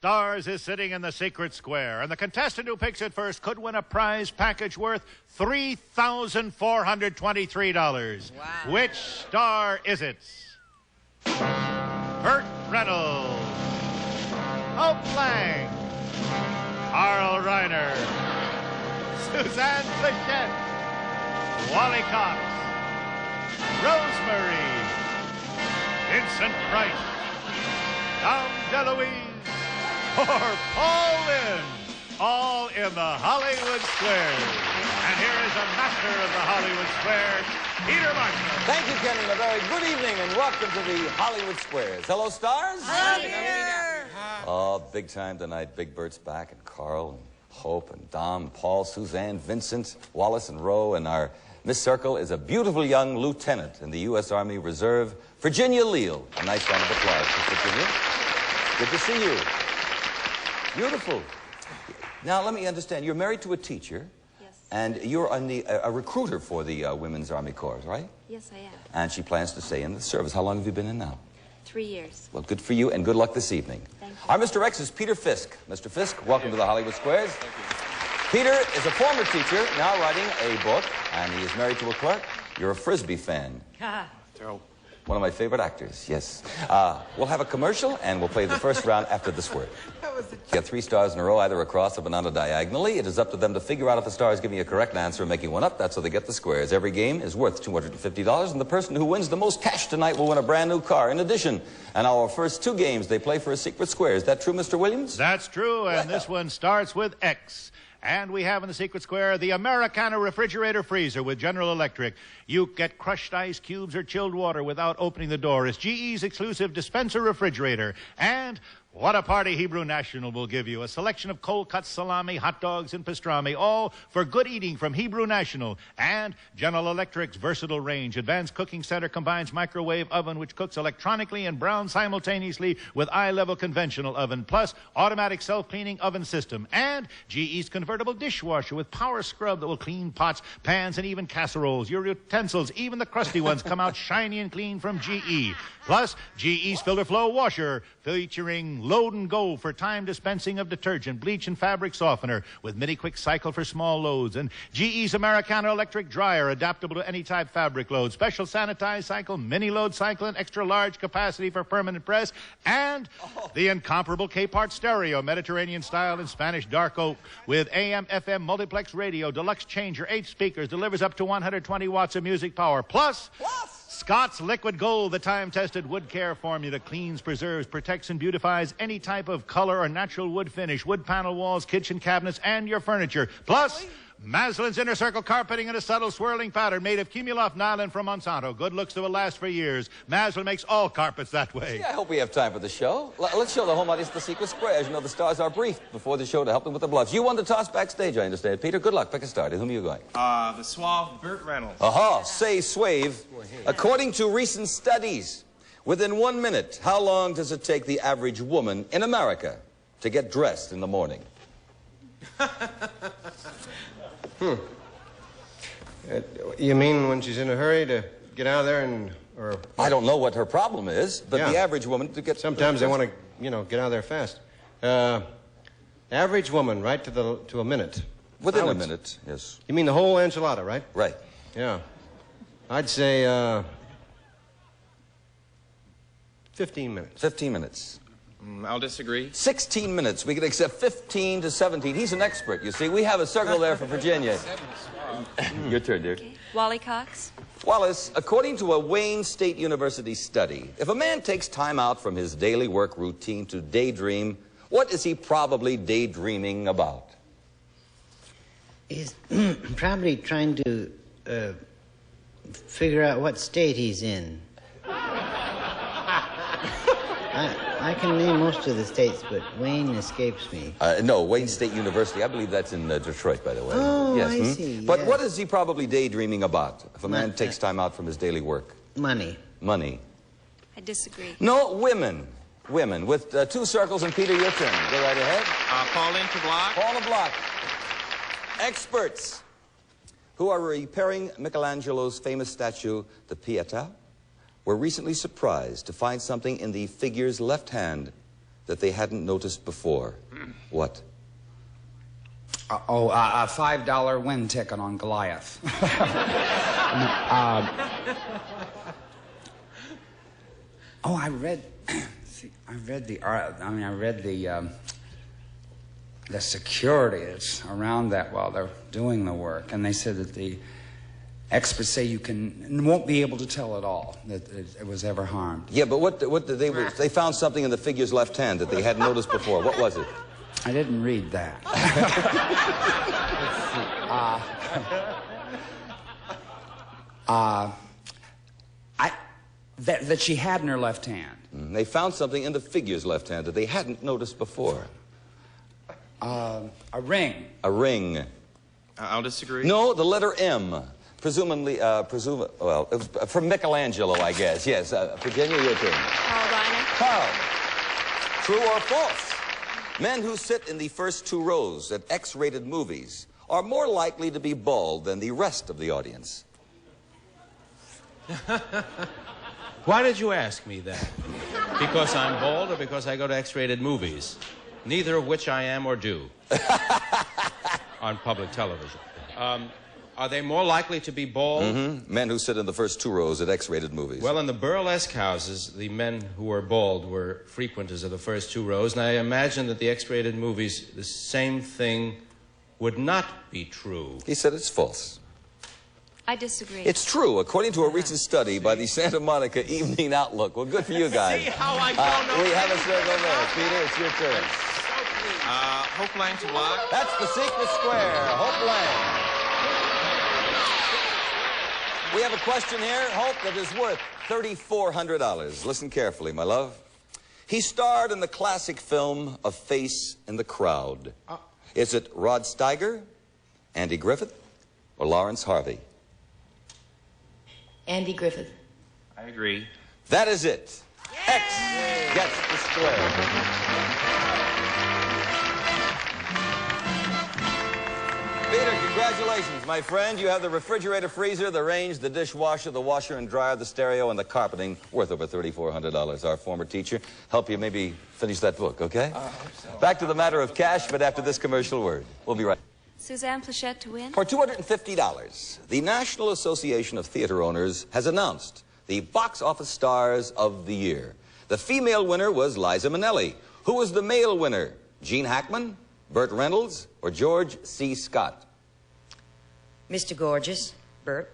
Stars is sitting in the secret square, and the contestant who picks it first could win a prize package worth $3,423. Wow. Which star is it? Burt Reynolds, Hope Lang, Carl Reiner, Suzanne Plachette, Wally Cox, Rosemary, Vincent Price, Dom DeLuise, or Paul Lynde, all in the Hollywood Squares. And here is a master of the Hollywood Squares, Peter Marshall. Thank you, Kenny. A very good evening and welcome to the Hollywood Squares. Hello, stars. Hello, Peter. Oh, big time tonight. Big Bert's back, and Carl, and Hope, and Dom, Paul, Suzanne, Vincent, Wallace, and Roe, and our Miss Circle is a beautiful young lieutenant in the U.S. Army Reserve, Virginia Leal. A nice round of applause for Virginia. Good to see you. Beautiful. Now, let me understand. You're married to a teacher. Yes. And you're on a recruiter for the Women's Army Corps, right? Yes, I am. And she plans to stay in the service. How long have you been in now? 3 years. Well, good for you, and good luck this evening. Thank you. Our Mr. X is Peter Fisk. Mr. Fisk, welcome to the Hollywood Squares. Thank you. Peter is a former teacher, now writing a book, and he is married to a clerk. You're a Frisbee fan. One of my favorite actors, yes. We'll have a commercial, and we'll play the first round after this word. You get 3 stars in a row, either across or banana diagonally. It is up to them to figure out if the star is giving you a correct answer and making one up. That's how they get the squares. Every game is worth $250, and the person who wins the most cash tonight will win a brand new car. In addition, in our first 2 games, they play for a secret square. Is that true, Mr. Williams? That's true, and this one starts with X. And we have in the secret square the Americana refrigerator freezer with General Electric. You get crushed ice cubes or chilled water without opening the door. It's GE's exclusive dispenser refrigerator. And what a party Hebrew National will give you. A selection of cold-cut salami, hot dogs, and pastrami, all for good eating from Hebrew National. And General Electric's versatile range. Advanced Cooking Center combines microwave oven, which cooks electronically and browns simultaneously with eye-level conventional oven, plus automatic self-cleaning oven system. And GE's convertible dishwasher with power scrub that will clean pots, pans, and even casseroles. Your utensils, even the crusty ones, come out shiny and clean from GE. Plus, GE's Filter Flow washer, featuring load and go for time dispensing of detergent, bleach, and fabric softener with mini-quick cycle for small loads. And GE's Americana electric dryer, adaptable to any type fabric load. Special sanitized cycle, mini load cycle, and extra large capacity for permanent press. And the incomparable K-Part stereo, Mediterranean style and Spanish dark oak with AM, FM, multiplex radio, deluxe changer, 8 speakers, delivers up to 120 watts of music power. Plus Scott's Liquid Gold, the time-tested wood care formula, cleans, preserves, protects, and beautifies any type of color or natural wood finish, wood panel walls, kitchen cabinets, and your furniture. Plus, Maslin's Inner Circle carpeting in a subtle swirling pattern made of Cumuloff nylon from Monsanto. Good looks that will last for years. Maslin makes all carpets that way. Yeah, I hope we have time for the show. Let's show the home audience the secret squares. You know, the stars are briefed before the show to help them with the bluffs. You won the toss backstage, I understand. Peter, good luck. Pick a star. To whom are you going? The suave Burt Reynolds. Aha, say swave. According to recent studies, within 1 minute, how long does it take the average woman in America to get dressed in the morning? You mean when she's in a hurry to get out of there and, or... I don't know what her problem is, but the average woman to get... Sometimes they want to, you know, get out of there fast. Average woman, right to a minute. Within a minute, yes. You mean the whole enchilada, right? Right. Yeah. I'd say, 15 minutes. 15 minutes. I'll disagree. 16 minutes. We can accept 15 to 17. He's an expert, you see. We have a circle there for Virginia. Your turn, dear. Okay. Wally Cox. Wallace, according to a Wayne State University study, if a man takes time out from his daily work routine to daydream, what is he probably daydreaming about? He's probably trying to figure out what state he's in. I can name most of the states, but Wayne escapes me. No, Wayne State University. I believe that's in Detroit, by the way. Oh, yes. I see. But yes. what is he probably daydreaming about if a man takes time out from his daily work? Money. Money. I disagree. No, women. Women. With 2 circles, and Peter, your turn. Go right ahead. Paul Lynde to block. Paul to block. Experts who are repairing Michelangelo's famous statue, the Pietà, were recently surprised to find something in the figure's left hand that they hadn't noticed before. What? A $5 win ticket on Goliath. I read. See, I read the security that's around that while they're doing the work, and they said that the experts say you won't be able to tell at all that it was ever harmed. Yeah, but what did they found something in the figure's left hand that they hadn't noticed before. What was it? I didn't read that. That she had in her left hand. They found something in the figure's left hand that they hadn't noticed before. A ring. A ring. I'll disagree. No, the letter M. Presumably, well, it was from Michelangelo, I guess. Yes, Virginia, your turn. Paul Reiner. Carl. True or false? Men who sit in the first two rows at X-rated movies are more likely to be bald than the rest of the audience. Why did you ask me that? Because I'm bald or because I go to X-rated movies? Neither of which I am or do. On public television. Are they more likely to be bald? Mm-hmm. Men who sit in the first two rows at X-rated movies. Well, in the burlesque houses, the men who were bald were frequenters of the first two rows, and I imagine that the X-rated movies, the same thing would not be true. He said it's false. I disagree. It's true, according to a recent study by the Santa Monica Evening Outlook. Well, good for you guys. See how I don't know? We have a circle there. Peter, it's your turn. Hope Lane to block. That's the secret square, Hope Lane. We have a question here, Hope, that is worth $3,400. Listen carefully, my love. He starred in the classic film A Face in the Crowd. Is it Rod Steiger, Andy Griffith, or Lawrence Harvey? Andy Griffith. I agree. That is it. X gets the square. Peter, congratulations, my friend. You have the refrigerator, freezer, the range, the dishwasher, the washer and dryer, the stereo, and the carpeting worth over $3,400. Our former teacher help you maybe finish that book, okay? I hope so. Back to the matter of cash, but after this commercial word. We'll be right back. Suzanne Plachette to win. For $250, the National Association of Theater Owners has announced the box office stars of the year. The female winner was Liza Minnelli. Who was the male winner? Gene Hackman, Burt Reynolds, or George C. Scott? Mr. Gorgeous, Burt.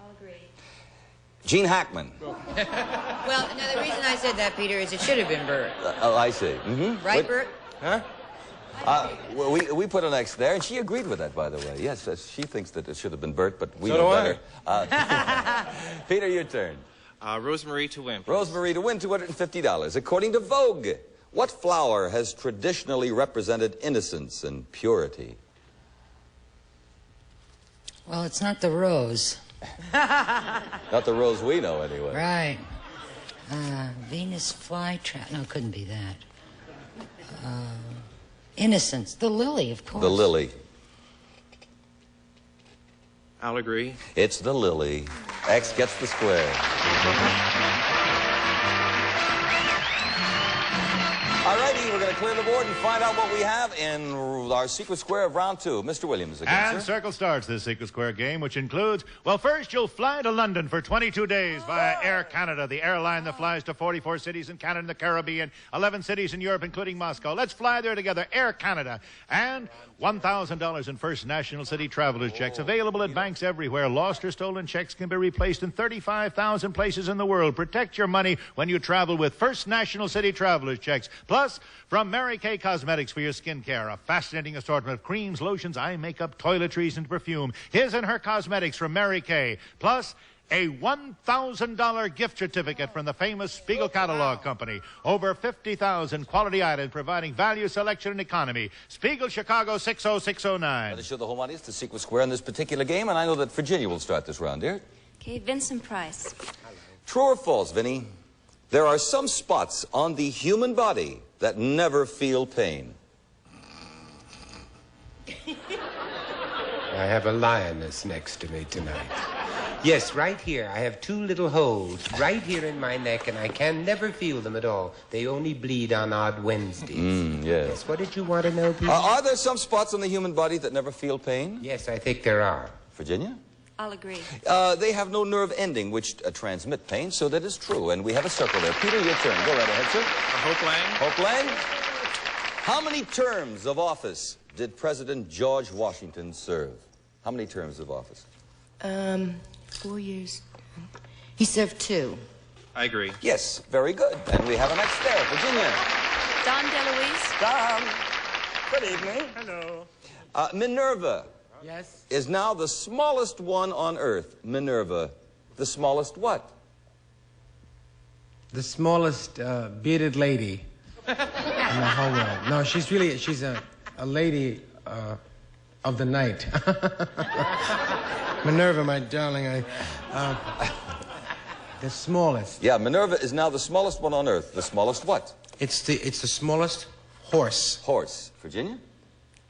I'll agree. Gene Hackman. Well, now the reason I said that, Peter, is it should have been Burt. Oh, I see. Mm-hmm. Right, Burt? Huh? Well, we put an X there, and she agreed with that, by the way. Yes, she thinks that it should have been Burt, but we know better. Peter, your turn. Rosemary to win. Please. Rosemary to win $250. According to Vogue, what flower has traditionally represented innocence and purity? Well, it's not the rose. Not the rose we know, anyway. Right. Venus flytrap. No, it couldn't be that. Innocence. The lily, of course. The lily. I'll agree. It's the lily. X gets the square. All righty, we're going to clear the board and find out what we have in our secret square of round two. Mr. Williams again, And sir. Circle starts this secret square game, which includes, well, first you'll fly to London for 22 days via Air Canada, the airline that flies to 44 cities in Canada and the Caribbean, 11 cities in Europe, including Moscow. Let's fly there together, Air Canada. And $1,000 in First National City traveler's checks available at banks everywhere. Lost or stolen checks can be replaced in 35,000 places in the world. Protect your money when you travel with First National City traveler's checks. Plus, from Mary Kay Cosmetics for your skincare, a fascinating assortment of creams, lotions, eye makeup, toiletries, and perfume. His and Her Cosmetics from Mary Kay. Plus, a $1,000 gift certificate from the famous Spiegel Catalog Company. Over 50,000 quality items providing value, selection, and economy. Spiegel, Chicago, 60609. Let us show the home audience the secret square in this particular game, and I know that Virginia will start this round, dear. Okay, Vincent Price. True or false, Vinny? There are some spots on the human body that never feel pain. I have a lioness next to me tonight. Yes, right here. I have 2 little holes right here in my neck, and I can never feel them at all. They only bleed on odd Wednesdays. Yes. What did you want to know, Peter? Are there some spots on the human body that never feel pain? Yes, I think there are. Virginia? I'll agree. They have no nerve ending which transmit pain, so that is true. And we have a circle there. Peter, your turn. Go right ahead, sir. Hope Lang. Hope Lang. How many terms of office did President George Washington serve? How many terms of office? 4 years. He served 2. I agree. Yes, very good. And we have an next there. Virginia. Don DeLuise. Tom. Good evening. Hello. Minerva. Yes? Is now the smallest one on Earth. Minerva. The smallest what? The smallest bearded lady in the whole world. No, she's a lady of the night. Minerva, my darling, the smallest. Yeah, Minerva is now the smallest one on Earth. The smallest what? It's the smallest horse. Horse. Virginia?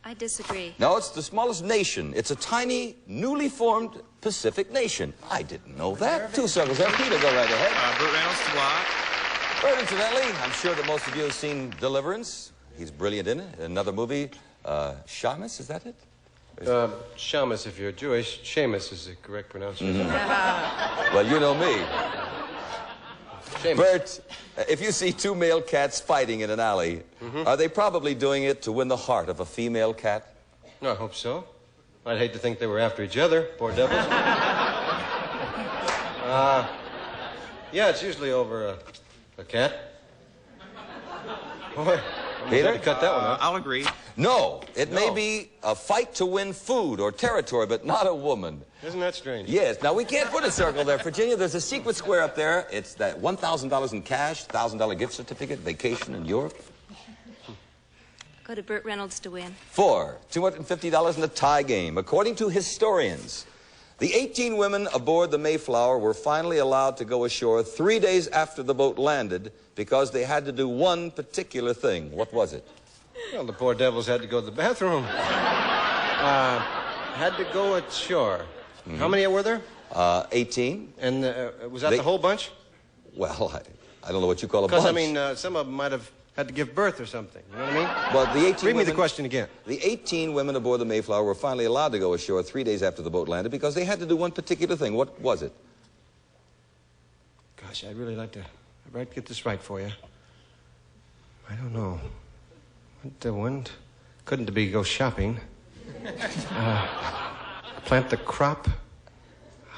I disagree. No, it's the smallest nation. It's a tiny, newly formed Pacific nation. I didn't know that. 2 circles there. Peter, go right ahead. Burt Reynolds to block. Burt, incidentally, I'm sure that most of you have seen Deliverance. He's brilliant in it. Another movie, Shamus, is that it? Shamus, if you're Jewish. Seamus is the correct pronunciation. Well, you know me. Seamus. Bert, if you see 2 male cats fighting in an alley, are they probably doing it to win the heart of a female cat? No, I hope so. I'd hate to think they were after each other, poor devils. Yeah, it's usually over a cat. Boy, Peter? to cut that one out. I'll agree. No, it may be a fight to win food or territory, but not a woman. Isn't that strange? Yes. Now, we can't put a circle there, Virginia. There's a secret square up there. It's that $1,000 in cash, $1,000 gift certificate, vacation in Europe. Go to Burt Reynolds to win. 4, $250 in the tie game. According to historians, the 18 women aboard the Mayflower were finally allowed to go ashore 3 days after the boat landed because they had to do one particular thing. What was it? Well, the poor devils had to go to the bathroom. Had to go ashore. How many were there? 18. And was that the whole bunch? Well, I don't know what you call a bunch. Because, I mean, some of them might have had to give birth or something. You know what I mean? Well, the 18 Read me the question again. The 18 women aboard the Mayflower were finally allowed to go ashore 3 days after the boat landed because they had to do one particular thing. What was it? Gosh, I'd really like to get this right for you. I don't know. What couldn't be go shopping? Plant the crop?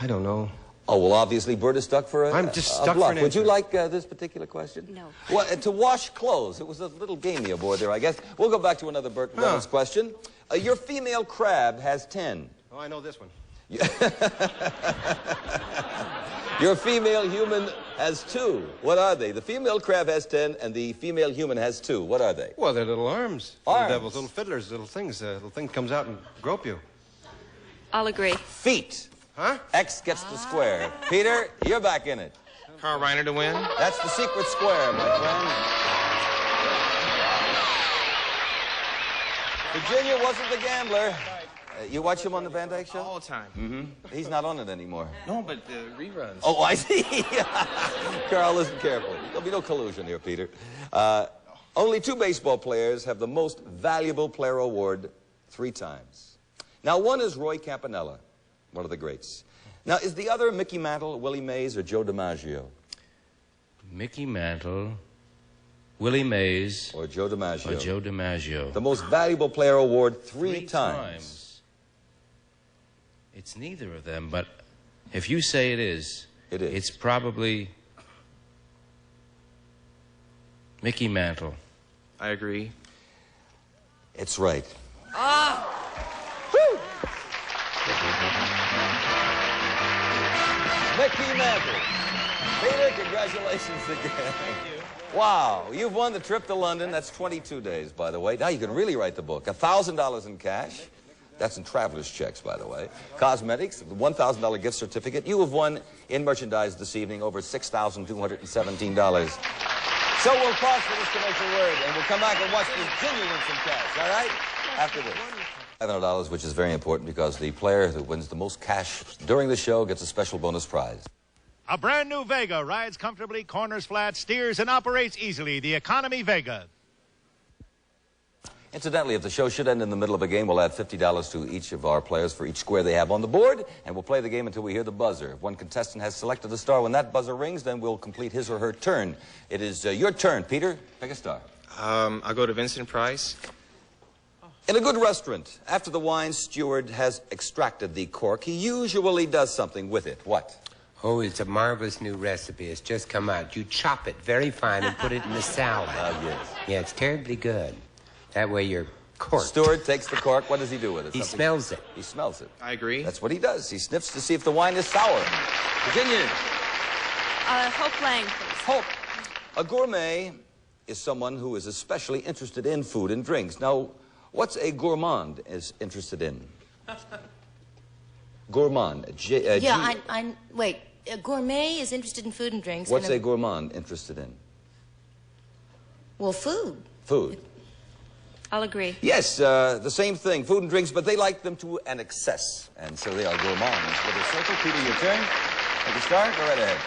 I don't know. Oh, well, obviously, Bert is stuck for I'm just stuck bluff. for an Would you answer. like this particular question? No. Well, to wash clothes. It was a little gamey aboard there, I guess. We'll go back to another Bert Reynolds question. Your female crab has 10. Oh, I know this one. Your female human has 2. What are they? The female crab has 10, and the female human has 2. What are they? Well, they're little arms. Arms. Little devils, little fiddlers, little things. Little thing comes out and grope you. I'll agree. Feet. Huh? X gets the square. Peter, you're back in it. Carl Reiner to win. That's the secret square, my friend. Virginia wasn't the gambler. You watch him on the Van Dyke Show? All the time. Mm-hmm. He's not on it anymore. No, but the reruns. Oh, I see. Carl, listen carefully. There'll be no collusion here, Peter. Only 2 baseball players have the most valuable player award 3 times. Now, one is Roy Campanella, one of the greats. Now, is the other Mickey Mantle, Willie Mays, or Joe DiMaggio? Mickey Mantle, Willie Mays, or Joe DiMaggio. Or Joe DiMaggio. The most valuable player award 3 times. It's neither of them, but if you say it is, it's probably Mickey Mantle. I agree. It's right. Mickey Mantle. Peter, congratulations again. Thank you. Wow, you've won the trip to London. That's 22 days, by the way. Now you can really write the book. $1,000 in cash. That's in traveler's checks, by the way. Cosmetics, $1,000 gift certificate. You have won in merchandise this evening over $6,217. So we'll pause for this commercial word, and we'll come back and watch Virginia win some cash, all right? After this. $500, which is very important because the player who wins the most cash during the show gets a special bonus prize. A brand new Vega rides comfortably, corners flat, steers, and operates easily. The Economy Vega. Incidentally, if the show should end in the middle of a game, we'll add $50 to each of our players for each square they have on the board, and we'll play the game until we hear the buzzer. If one contestant has selected a star when that buzzer rings, then we'll complete his or her turn. It is your turn, Peter. Pick a star. I'll go to Vincent Price. In a good restaurant, after the wine steward has extracted the cork, he usually does something with it. What? Oh, it's a marvelous new recipe. It's just come out. You chop it very fine and put it in the salad. Yes. Yeah, it's terribly good. That way you're corked. Steward takes the cork. What does he do with it? He smells it. He smells it. I agree. That's what he does. He sniffs to see if the wine is sour. Virginia. Hope Lang, please. Hope. A gourmet is someone who is especially interested in food and drinks. Now, what's a gourmand is interested in? Gourmand. Wait. A gourmet is interested in food and drinks. What's a gourmand interested in? Well, food. Food. I'll agree. Yes, the same thing, food and drinks, but they like them to an excess. And so they are gourmands. With a circle, Peter, your turn. Take a start, go right ahead.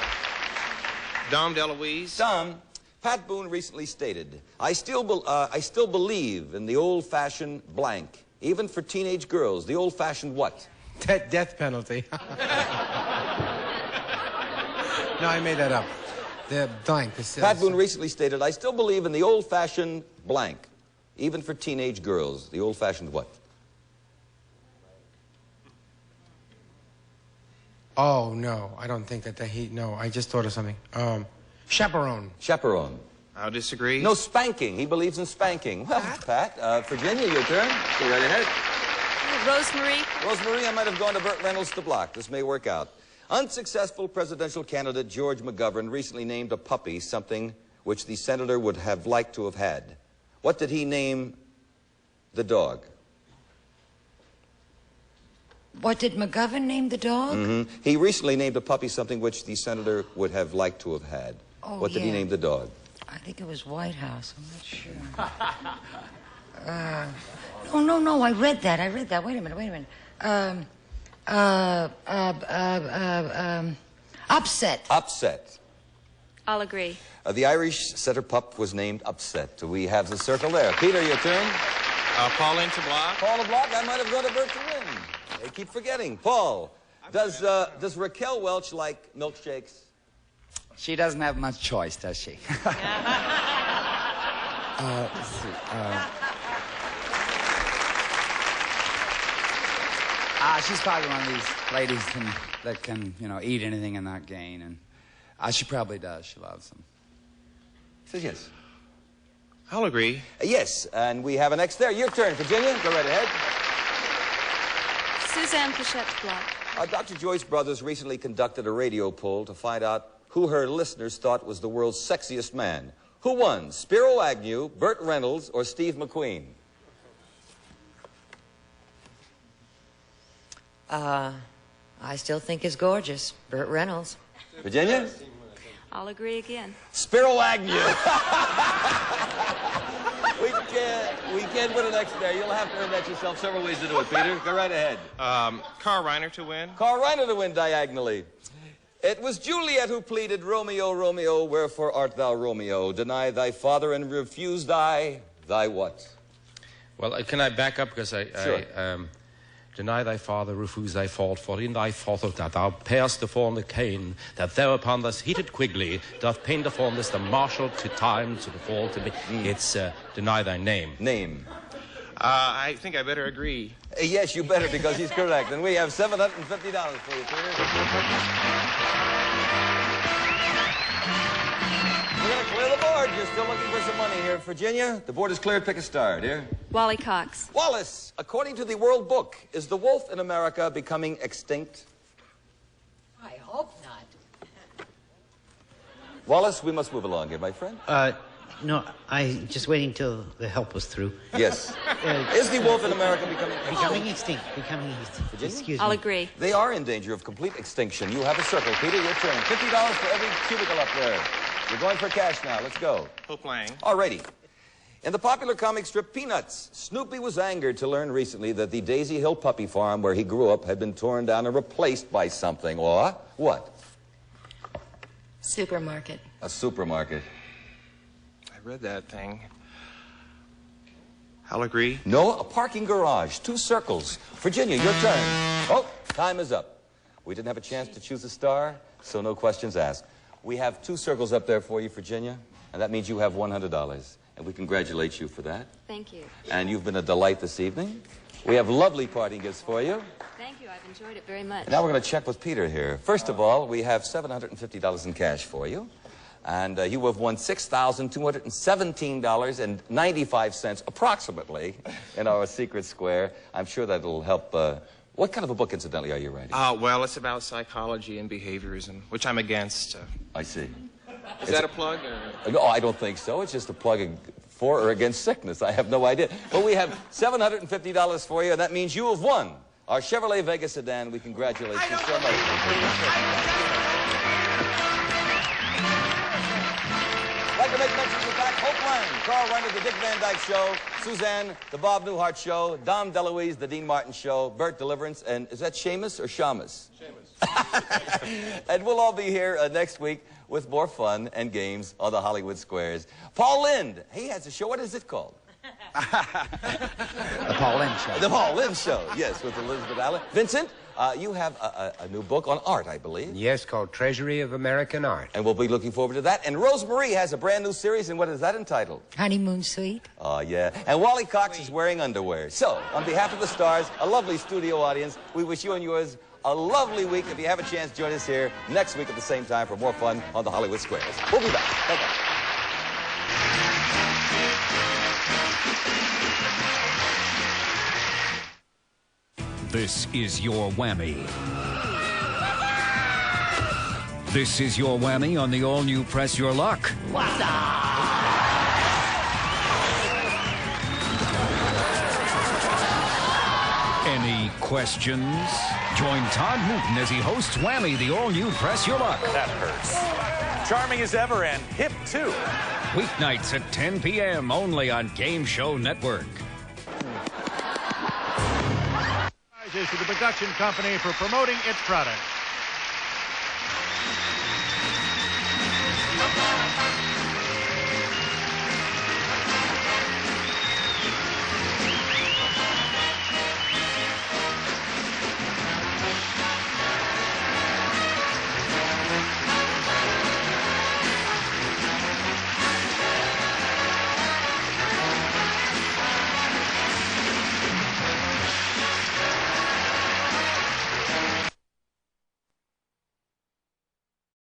Dom DeLuise. Dom, Pat Boone recently stated, I still believe in the old-fashioned blank. Even for teenage girls, the old-fashioned what? Death penalty. No, I made that up. The blank. Pat Boone recently stated, I still believe in the old-fashioned blank. Even for teenage girls, the old-fashioned what? Oh, no. I don't think that no, I just thought of something. Chaperone. Chaperone. I'll disagree. No, spanking. He believes in spanking. Well, Pat, Virginia, your turn. Go right ahead. Rosemary. Rosemary, I might have gone to Burt Reynolds to block. This may work out. Unsuccessful presidential candidate George McGovern recently named a puppy something which the senator would have liked to have had. What did he name the dog? What did McGovern name the dog? Mm-hmm. He recently named a puppy something which the senator would have liked to have had. Oh, what did he name the dog? I think it was White House. I'm not sure. No. I read that. Wait a minute. Upset. Upset. I'll agree. The Irish setter pup was named Upset. We have the circle there. Peter, your turn. Pauline to block. Paul to block. I might have gone to Bert to win. They keep forgetting. Paul, does Raquel Welch like milkshakes? She doesn't have much choice, does she? Let's see. She's probably one of these ladies that can, eat anything and not gain. And she probably does. She loves them. Says yes. I'll agree. Yes, and we have an X there. Your turn, Virginia. Go right ahead. Suzanne Pichette's block. Dr. Joyce Brothers recently conducted a radio poll to find out who her listeners thought was the world's sexiest man. Who won, Spiro Agnew, Burt Reynolds, or Steve McQueen? I still think is gorgeous. Burt Reynolds. Virginia? I'll agree again. Spiro Agnew. we can't win an X there. You'll have to earn that yourself. Several ways to do it, Peter. Go right ahead. Carl Reiner to win. Carl Reiner to win diagonally. It was Juliet who pleaded, Romeo, Romeo, wherefore art thou Romeo? Deny thy father and refuse thy what? Well, can I back up because Sure. Deny thy father, refuse thy fault, for in thy fault that thou payest upon the cane, that thou upon this heated quigley doth paint upon this the marshal to time to the fall to be. It's deny thy name. Name. I think I better agree. Yes, you better, because he's correct. And we have $750 for you, Peter. We're going to clear the board. You're still looking for some money here. Virginia, the board is cleared. Pick a star, dear. Wally Cox. Wallace, according to the World Book, is the wolf in America becoming extinct? I hope not. Wallace, we must move along here, my friend. No, I just waiting till the help was through. Yes. Is the wolf in America becoming extinct? Becoming extinct. Excuse me. I'll agree. They are in danger of complete extinction. You have a circle. Peter, your turn. $50 for every cubicle up there. You're going for cash now. Let's go. Hope Lang. Alrighty. In the popular comic strip Peanuts, Snoopy was angered to learn recently that the Daisy Hill puppy farm where he grew up had been torn down and replaced by something. Or what? Supermarket. A supermarket. I read that thing. I'll agree. No, a parking garage. 2 circles. Virginia, your turn. Oh, time is up. We didn't have a chance to choose a star, so no questions asked. We have 2 circles up there for you, Virginia, and that means you have $100. And we congratulate you for that. Thank you. And you've been a delight this evening. We have lovely parting gifts for you. Thank you. I've enjoyed it very much. Now we're going to check with Peter here. First of all, we have $750 in cash for you. And you have won $6,217.95 approximately in our secret square. I'm sure that'll help. What kind of a book, incidentally, are you writing? Well, it's about psychology and behaviorism, which I'm against. I see. Is that a plug? Or? No, I don't think so. It's just a plug for or against sickness. I have no idea. But we have $750 for you, and that means you have won our Chevrolet Vega sedan. We congratulate you so much. I'd like to make mention of the fact, Hope Lang, Carl Reiner, The Dick Van Dyke Show, Suzanne, The Bob Newhart Show, Dom DeLuise, The Dean Martin Show, Bert Deliverance, and is that Seamus or Shamus? Seamus. And we'll all be here next week with more fun and games on the Hollywood Squares. Paul Lynde, he has a show. What is it called? The Paul Lynde Show. The Paul Lynde Show, yes, with Elizabeth Allen. Vincent, you have a new book on art, I believe. Yes, called Treasury of American Art. And we'll be looking forward to that. And Rose Marie has a brand new series, and what is that entitled? Honeymoon Suite. Oh, yeah. And Wally Cox is wearing underwear. So, on behalf of the stars, a lovely studio audience, we wish you and yours a lovely week. If you have a chance, join us here next week at the same time for more fun on the Hollywood Squares. We'll be back. Bye-bye. This is your whammy. This is your whammy on the all-new Press Your Luck. What's up? Any questions? Join Todd Newton as he hosts Whammy, the all-new Press Your Luck. That hurts. Charming as ever and hip, too. Weeknights at 10 p.m. only on Game Show Network. To the production company for promoting its products.